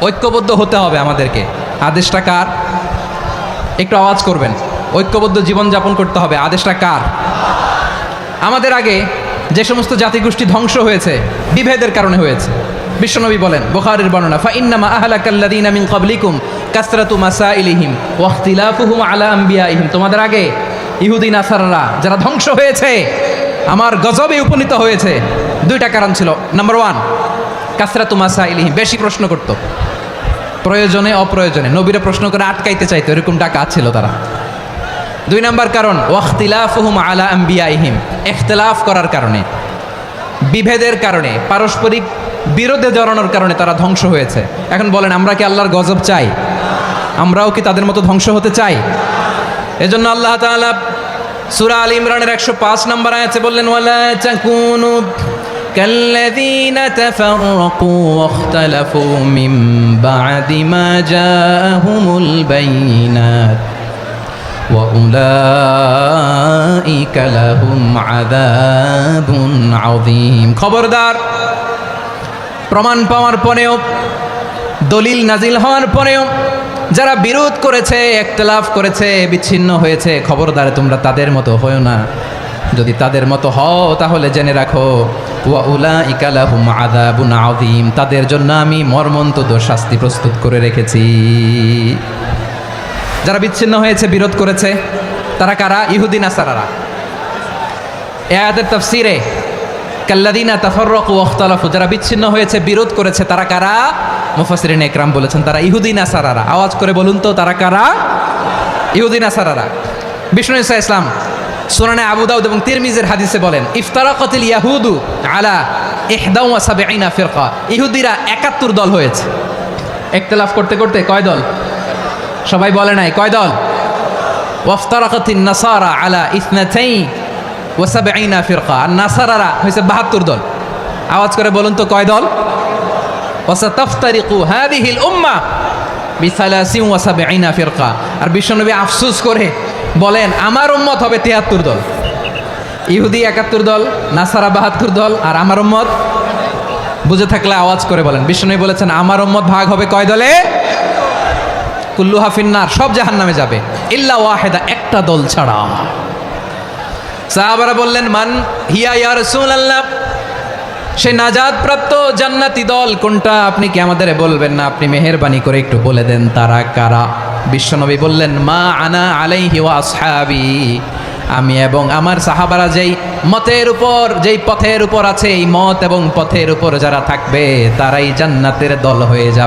ঐক্যবদ্ধ হতে হবে আমাদেরকে। আদেশটা কার? একটু আওয়াজ করবেন। ঐক্যবদ্ধ জীবনযাপন করতে হবে, আদেশটা কার? আমাদের আগে যে সমস্ত জাতিগোষ্ঠী ধ্বংস হয়েছে বিভেদের কারণে হয়েছে। বিশ্বনবী বলেন, বুখারীর বর্ণনা, ফাইন্নামা আহলাকাল্লাযীনা মিন ক্বাবলিকুম কাসরাতু মাসাইলিহিম ওয়া ইখতিলাফুহুম আলা আমবিয়াইহিম। তোমাদের আগে ইহুদি নাসারারা যারা ধ্বংস হয়েছে, আমার গজবে উপনীত হয়েছে, দুইটা কারণ ছিল। নাম্বার 1, কাসরাতু মাসাইলিহিম, বেশি প্রশ্ন করত, প্রয়োজনে অপ্রয়োজনে নবীরা প্রশ্ন করে আটকাইতে চাইতো, এরকম ডাকা ছিল তারা। 2 নাম্বার কারণ, ওয়া ইখতিলাফুহুম আলা আমবিয়াইহিম, ইখতিলাফ করার কারণে, বিভেদের কারণে, পারস্পরিক বিরোধে জড়ানোর কারণে তারা ধ্বংস হয়েছে। এখন বলেন, আমরা কি আল্লাহর গজব চাই? আমরাও কি তাদের মতো ধ্বংস হতে চাই? এজন্য আল্লাহ তাআলা সূরা আল ইমরানের 105 নম্বর আয়াতে বললেন, ওয়ালা তাকুনু কাল্লাযীনা তাফাররাকু ওয়াখতালাফু মিন বা'দি মা জাআহুমুল বাইয়িনাত ওয়া উলাইকা লাহুম আযাবুন আযীম। খবরদার, প্রমাণ পাওয়ার পরেও, দলিল নাজিল হওয়ার পরেও যারা বিরোধ করেছে, ইখতিলাফ করেছে, বিচ্ছিন্ন হয়েছে, খবরদার তোমরা তাদের মতো হয়ো না। যদি তাদের মতো হও তাহলে জেনে রাখো, ওয়া উলাইকা লাহুম আযাবুন আযীম, তাদের জন্য আমি মর্মন্তুদ শাস্তি প্রস্তুত করে রেখেছি। যারা বিচ্ছিন্ন হয়েছে, বিরোধ করেছে, তারা কারা? ইহুদি নাসারারা। এই আয়াতের তাফসীরে কাল্লাযীনা তাফাররাকু ওয়াখতালাফু, যারা বিচ্ছিন্ন হয়েছে, বিরোধ করেছে, তারা কারা? মুফাসসিরিন ইকরাম বলেছেন তারা ইহুদি নাসারারা। আওয়াজ করে বলুন তো, তারা কারা? ইহুদি নাসারারা। বিষ্ণু ঈসা ইসলাম সুনানে আবু দাউদ এবং তিরমিজির হাদিসে বলেন, ইফতারাকাতিল ইয়াহুদু আলা 71 ফিরকা, ইহুদিরা 71 দল হয়েছে। ইখতিলাফ করতে করতে কয় দল? সবাই বলে নাই, কয় দল? ওয়াফতারাকাতিন নাসারা আলা 72 ফিরকা, আর নাসারারা হয়েছে 72 দল। আওয়াজ করে বলুন তো, কয় দল? ওয়াসাতাফতারিকু হাযিহিল উম্মাহ বি73 ফিরকা। আর বিশ্বনবী আফসোস করে বলেন, আমার উম্মত হবে 73 দল। ইহুদি 71 দল, নাসারা 72 দল, আর আমার উম্মত, বুঝে থাকলে আওয়াজ করে বলেন। বিশ্বনবী বলেছেন, আমার উম্মত ভাগ হবে কয় দলে? কুল্লুহা ফিন্নার, সব জাহান্নামে যাবে, ইল্লা ওয়াহিদা, একটা দল ছাড়া। সাহাবারা বললেন, মান হিয়া ইয়া রাসূলুল্লাহ, সে নাজাত প্রাপ্ত জান্নাতি দল কোনটা? আপনি কি আমাদের বলবেন না? আপনি মেহেরবানি করে একটু বলে দেন তারা কারা। বিশ্বনবী বললেন, মা আনা আলাইহি ওয়া আসহাবি, আমি এবং আমার সাহাবারা যেই মতের উপর, যেই পথের উপর আছে, এই মত এবং পথের উপর যারা থাকবে তারাই জান্নাতের দল হয়ে যাবে।